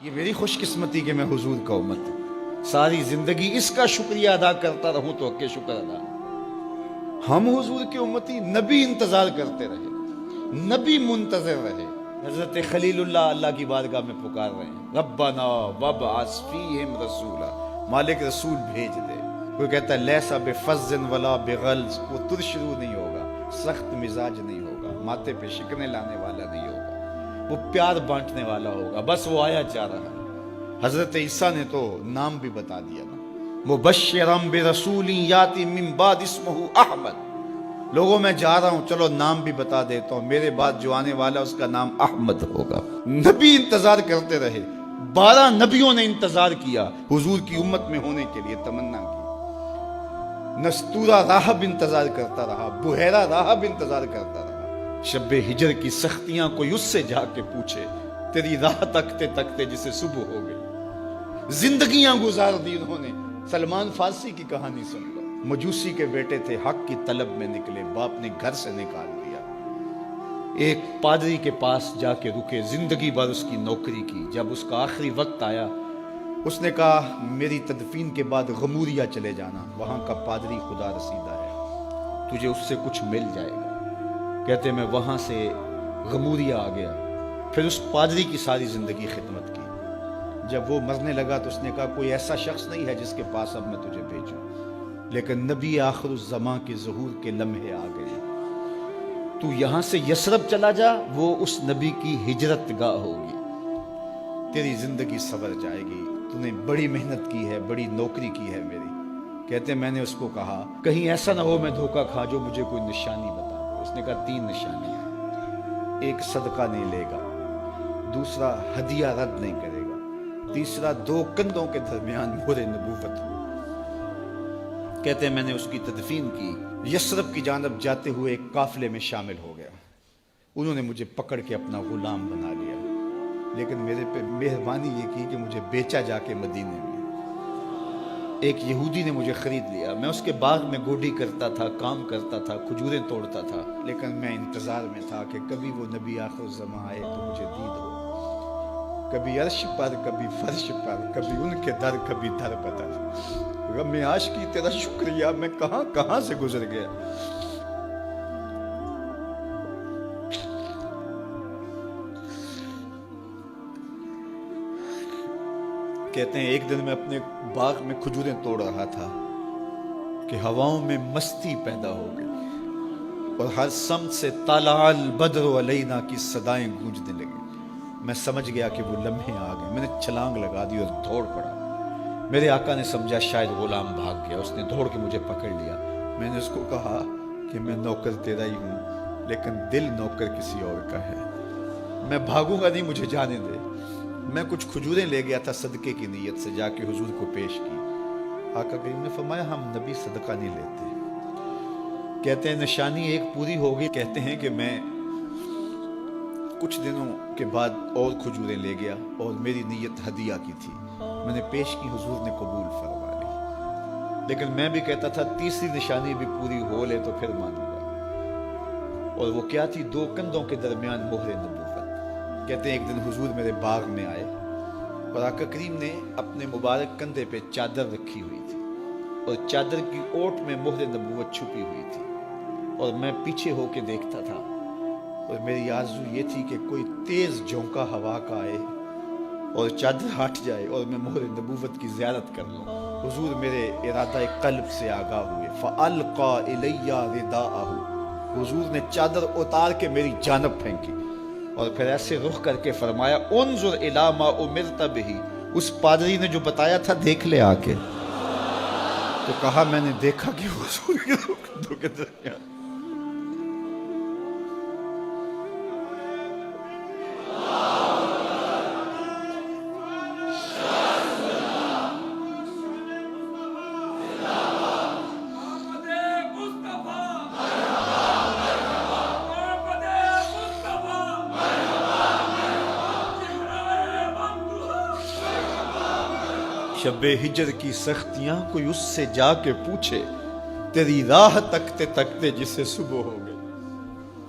یہ میری خوش قسمتی کہ میں حضور کا امت ساری زندگی اس کا شکریہ ادا کرتا رہوں تو کہ شکر ادا ہم حضور کی امتی نبی انتظار کرتے رہے، نبی منتظر رہے۔ حضرت خلیل اللہ کی بارگاہ میں پکار رہے ہیں، ربنا وابعث فیہم رسولا، مالک رسول بھیج دے۔ کوئی کہتا ہے لیسا بفظ ولا بغلظ، وہ ترشرو نہیں ہوگا، سخت مزاج نہیں ہوگا، ماتھے پہ شکنے لانے والا نہیں ہوگا، وہ پیار بانٹنے والا ہوگا، بس وہ آیا جا رہا ہے۔ حضرت عیسیٰ نے تو نام بھی بتا دیا نا، مبشرم برسول یاتی من بعد اسمہ احمد، لوگوں میں جا رہا ہوں، چلو نام بھی بتا دیتا ہوں، میرے بعد جو آنے والا اس کا نام احمد ہوگا۔ نبی انتظار کرتے رہے، 12 نبیوں نے انتظار کیا حضور کی امت میں ہونے کے لیے، تمنا کی۔ نستورہ راہب انتظار کرتا رہا، بحیرہ راہب انتظار کرتا رہا۔ شب ہجر کی سختیاں کوئی اس سے جا کے پوچھے، تیری راہ تکتے تکتے جسے صبح ہو گئی۔ زندگیاں گزار دی انہوں نے۔ سلمان فارسی کی کہانی سن لو، مجوسی کے بیٹے تھے، حق کی طلب میں نکلے، باپ نے گھر سے نکال دیا، ایک پادری کے پاس جا کے رکے، زندگی بھر اس کی نوکری کی۔ جب اس کا آخری وقت آیا، اس نے کہا میری تدفین کے بعد غموریا چلے جانا، وہاں کا پادری خدا رسیدہ ہے، تجھے اس سے کچھ مل جائے گا۔ کہتے میں وہاں سے غموریا آ گیا، پھر اس پادری کی ساری زندگی خدمت کی۔ جب وہ مرنے لگا تو اس نے کہا کوئی ایسا شخص نہیں ہے جس کے پاس اب میں تجھے بھیجوں، لیکن نبی آخر الزماں کے ظہور کے لمحے آ گئے، تو یہاں سے یثرب چلا جا، وہ اس نبی کی ہجرت گاہ ہوگی، تیری زندگی سنور جائے گی، تو نے بڑی محنت کی ہے، بڑی نوکری کی ہے میری۔ کہتے میں نے اس کو کہا کہیں ایسا نہ ہو میں دھوکہ کھا جو مجھے کوئی نشانی بتا دے۔ اس نے کہا 3 نشانیاں، ایک صدقہ نہیں لے گا، دوسرا ہدیہ رد نہیں کرے گا، تیسرا 2 کندھوں کے درمیان مہر نبوت ہو۔ کہتے ہیں میں نے اس کی تدفین کی، یثرب کی جانب جاتے ہوئے ایک قافلے میں شامل ہو گیا، انہوں نے مجھے پکڑ کے اپنا غلام بنا لیا، لیکن میرے پہ مہربانی یہ کی کہ مجھے بیچا جا کے مدینے میں۔ ایک یہودی نے مجھے خرید لیا، میں اس کے باغ میں گوڈی کرتا تھا، کام کرتا تھا، کھجوریں توڑتا تھا، لیکن میں انتظار میں تھا کہ کبھی وہ نبی آخر الزماں آئے تو مجھے دید ہو، کبھی عرش پر، کبھی فرش پر، کبھی ان کے در، کبھی در بدر۔ غم عاشقی تیرا شکریہ، میں کہاں کہاں سے گزر گیا۔ کہتے ہیں ایک دن میں اپنے باغ میں کھجوریں توڑ رہا تھا کہ ہواؤں میں مستی پیدا ہو گئی اور ہر سمت سے طلع البدر علینا کی صدائیں گونجنے لگیں۔ میں سمجھ گیا کہ وہ لمحے آ گئے، میں نے چھلانگ لگا دی اور دوڑ پڑا۔ میرے آقا نے سمجھا شاید غلام بھاگ گیا، اس نے دوڑ کے مجھے پکڑ لیا۔ میں نے اس کو کہا کہ میں نوکر تیرا ہی ہوں، لیکن دل نوکر کسی اور کا ہے، میں بھاگوں گا نہیں، مجھے جانے دے۔ میں کچھ کھجوریں لے گیا تھا صدقے کی نیت سے، جا کے حضور کو پیش کی۔ آقا کریم نے فرمایا ہم نبی صدقہ نہیں لیتے۔ کہتے ہیں نشانی ایک پوری ہو گئی، کہتے ہیں کہ میں کچھ دنوں کے بعد اور کھجوریں لے گیا اور میری نیت ہدیہ کی تھی، میں نے پیش کی، حضور نے قبول فرما لی۔ لیکن میں بھی کہتا تھا تیسری نشانی بھی پوری ہو لے تو پھر مانوں گا، اور وہ کیا تھی؟ 2 کندھوں کے درمیان مہر نبوت۔ کہتے ہیں ایک دن حضور میرے باغ میں آئے اور آقا کریم نے اپنے مبارک کندھے پہ چادر رکھی ہوئی تھی اور چادر کی اوٹ میں مہر نبوت چھپی ہوئی تھی، اور میں پیچھے ہو کے دیکھتا تھا، اور میری آرزو یہ تھی کہ کوئی تیز جھونکا ہوا کا آئے اور چادر ہٹ جائے اور میں مہر نبوت کی زیارت کر لوں۔ حضور میرے ارادہ قلب سے آگاہ ہوئے، فَأَلْقَى إِلَيَّ رِدَاءَهُ، حضور نے چادر اتار کے میری جانب پھینکی اور پھر ایسے رخ کر کے فرمایا انظر الی ما امرت بہ، اس پادری نے جو بتایا تھا دیکھ لے آ کے۔ تو کہا میں نے دیکھا کہ حضور کے دو کے درمیان شب ہجر کی سختیاں کوئی اس سے جا کے پوچھے، تیری راہ تکتے تکتے جسے صبح ہو گئی۔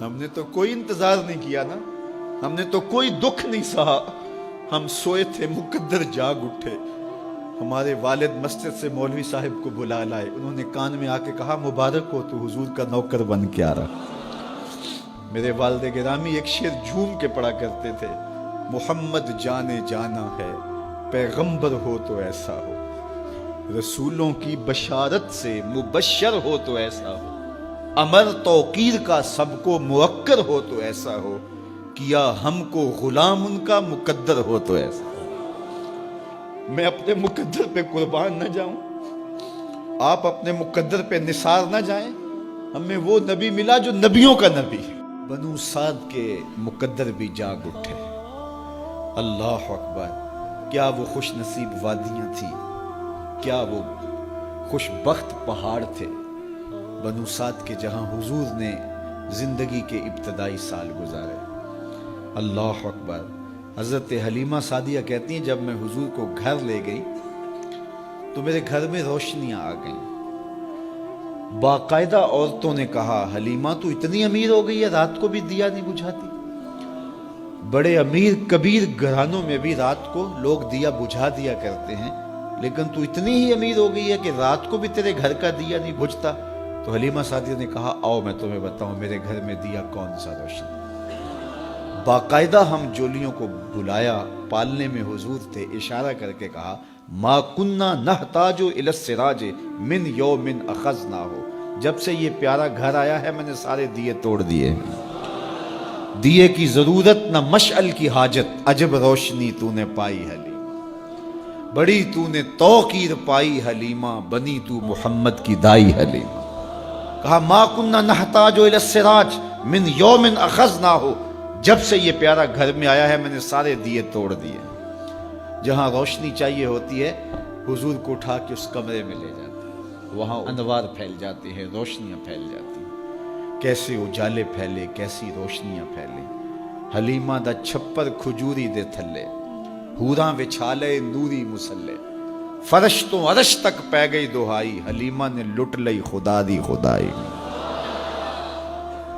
ہم نے تو کوئی انتظار نہیں کیا نا، ہم نے تو کوئی دکھ نہیں سہا، ہم سوئے تھے مقدر جاگ اٹھے، ہمارے والد مسجد سے مولوی صاحب کو بلا لائے، انہوں نے کان میں آ کے کہا مبارک ہو تو حضور کا نوکر بن کے آ رہا۔ میرے والد گرامی ایک شعر جھوم کے پڑھا کرتے تھے، محمد جانے جانا ہے پیغمبر ہو تو ایسا ہو، رسولوں کی بشارت سے مبشر ہو تو ایسا ہو، امر توقیر کا سب کو موقر ہو تو ایسا ہو، کیا ہم کو غلام ان کا مقدر ہو تو ایسا ہو۔ میں اپنے مقدر پہ قربان نہ جاؤں، آپ اپنے مقدر پہ نثار نہ جائیں، ہمیں وہ نبی ملا جو نبیوں کا نبی ہے۔ بنو سعد کے مقدر بھی جاگ اٹھے، اللہ اکبر، کیا وہ خوش نصیب وادیاں تھی، کیا وہ خوش بخت پہاڑ تھے بنو سعد کے، جہاں حضور نے زندگی کے ابتدائی سال گزارے۔ اللہ اکبر۔ حضرت حلیمہ سعدیہ کہتی ہیں جب میں حضور کو گھر لے گئی تو میرے گھر میں روشنیاں آ گئیں، باقاعدہ عورتوں نے کہا حلیمہ تو اتنی امیر ہو گئی ہے رات کو بھی دیا نہیں بجھاتی۔ بڑے امیر کبیر گھرانوں میں بھی رات کو لوگ دیا بجھا دیا کرتے ہیں، لیکن تو اتنی ہی امیر ہو گئی ہے کہ رات کو بھی تیرے گھر کا دیا نہیں بجھتا۔ تو حلیمہ سعدیہ نے کہا آؤ میں تمہیں بتاؤں میرے گھر میں دیا کون سا روشن۔ باقاعدہ ہم جولیوں کو بلایا، پالنے میں حضور تھے، اشارہ کر کے کہا ما کننا نحتاج الی السراج من یوم اخذناہ، جب سے یہ پیارا گھر آیا ہے میں نے سارے دیے توڑ دیے، دیے کی ضرورت نہ مشعل کی حاجت، عجب روشنی تو نے پائی حلیمہ، بڑی تو نے توقیر پائی حلیمہ، بنی تو محمد کی دائی حلیمہ۔ کہا ما کننا نحتاج الی السراج من یوم اخذناہ، جب سے یہ پیارا گھر میں آیا ہے میں نے سارے دیے توڑ دیے۔ جہاں روشنی چاہیے ہوتی ہے حضور کو اٹھا کے اس کمرے میں لے جاتے ہیں، وہاں انوار پھیل جاتے ہیں، روشنیاں پھیل جاتی ہیں، کیسے اجالے پھیلے، کیسی روشنیاں پھیلے۔ حلیمہ دا چھپر کھجوری دے تھلے، حوراں وچھالے نوری مسلے، فرش تو عرش تک پہ گئی دہائی، حلیمہ نے لٹ لئی خدا دی خدائی۔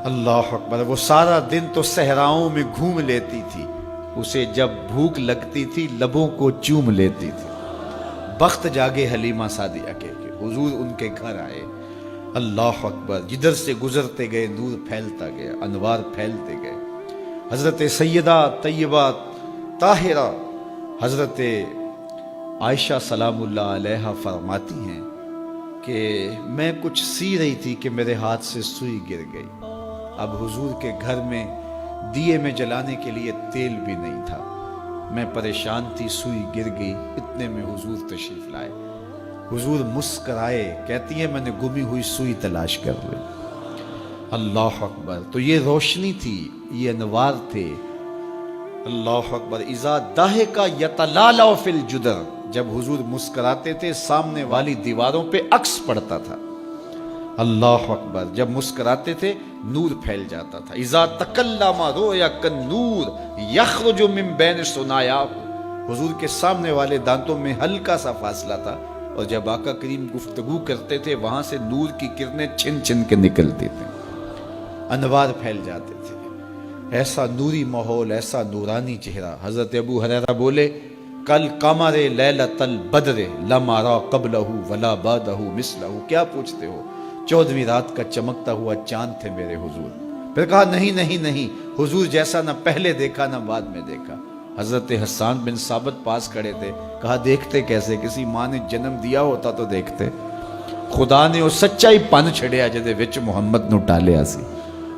اللہ اکبر۔ وہ سارا دن تو صحراؤں میں گھوم لیتی تھی، اسے جب بھوک لگتی تھی لبوں کو چوم لیتی تھی۔ بخت جاگے حلیمہ سعدیہ کے کہ حضور ان کے گھر آئے۔ اللہ اکبر۔ جدھر سے گزرتے گئے نور پھیلتا گیا، انوار پھیلتے گئے۔ حضرت سیدہ طیبہ طاہرہ حضرت عائشہ سلام اللہ علیہا فرماتی ہیں کہ میں کچھ سی رہی تھی کہ میرے ہاتھ سے سوئی گر گئی۔ اب حضور کے گھر میں دیے میں جلانے کے لیے تیل بھی نہیں تھا، میں پریشان تھی، سوئی گر گئی، اتنے میں حضور تشریف لائے۔ حضور مسکرائے، کہتی ہیں میں نے گمی ہوئی سوئی تلاش کر لی۔ اللہ اکبر۔ تو یہ روشنی تھی، یہ انوار تھے۔ اللہ اکبر۔ اذا ضحک یتلالع فی الجدر، جب حضور مسکراتے تھے سامنے والی دیواروں پہ عکس پڑتا تھا۔ اللہ اکبر۔ جب مسکراتے تھے نور پھیل جاتا تھا۔ اذا تکلم رؤیا کالنور یخرج من بین ثنایاہ، حضور کے سامنے والے دانتوں میں ہلکا سا فاصلہ تھا، اور جب آقا کریم گفتگو کرتے تھے وہاں سے نور کی کرنیں چھن چھن کے نکلتی تھیں، انوار پھیل جاتے تھے۔ ایسا نوری ماحول، ایسا نورانی چہرہ۔ حضرت ابو ہریرہ بولے کل قمر لیلۃ البدر لم ارى قبلہ ولا بعدہ مثلہ، کیا پوچھتے ہو، 14ویں رات کا چمکتا ہوا چاند تھے میرے حضور۔ پھر کہا نہیں نہیں نہیں، حضور جیسا نہ پہلے دیکھا نہ بعد میں دیکھا۔ حضرت حسان بن ثابت پاس کھڑے تھے، کہا دیکھتے کیسے، کسی ماں نے جنم دیا ہوتا تو دیکھتے۔ خدا نے وہ سچائی پن چھڑیا جدے وچ محمد نو ٹالیا سی،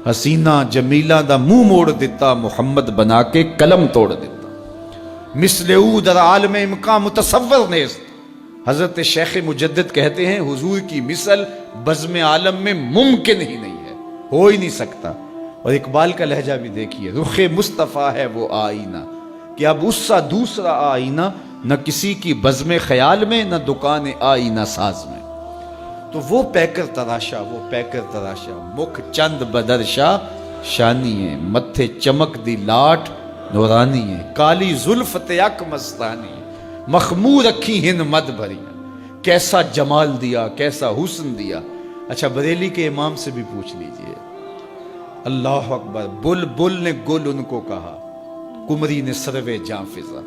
حسینہ جمیلہ دا منہ موڑ دیتا، محمد بنا کے قلم توڑ دیتا۔ مثل او در عالم امکان متصور نیست، حضرت شیخ مجدد کہتے ہیں حضور کی مثل بزم عالم میں ممکن ہی نہیں ہے، ہو ہی نہیں سکتا۔ اور اقبال کا لہجہ بھی دیکھیے، رخ مصطفیٰ ہے وہ آئینہ کہ اب اس سا دوسرا آئینہ، نہ کسی کی بزم خیال میں نہ دکان آئینہ ساز میں۔ تو وہ پیکر تراشا، وہ پیکر تراشا، مکھ چند بدرشا شانی ہے، متھے چمک دی لاٹ نورانی ہے، کالی زلف تیک مستانی، مخمور اکھی ہن مد بھریاں، کیسا جمال دیا، کیسا حسن دیا۔ اچھا بریلی کے امام سے بھی پوچھ لیجئے، اللہ اکبر۔ بل بل نے گل ان کو کہا، کمری نے سروے جاں فضا،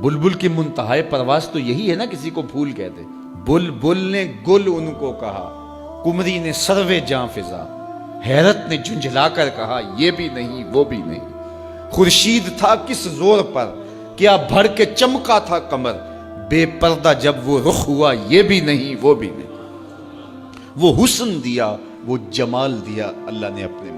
بلبل کی منتہائے پرواز تو یہی ہے نا، کسی کو پھول کہتے. بلبل نے گل ان کو کہا، کمری نے سروے جاں فضا، حیرت نے جھنجھلا کر کہا یہ بھی نہیں وہ بھی نہیں. خورشید تھا کس زور پر، کیا بھر کے چمکا تھا قمر، بے پردہ جب وہ رخ ہوا یہ بھی نہیں وہ بھی نہیں. وہ حسن دیا وہ جمال دیا اللہ نے اپنے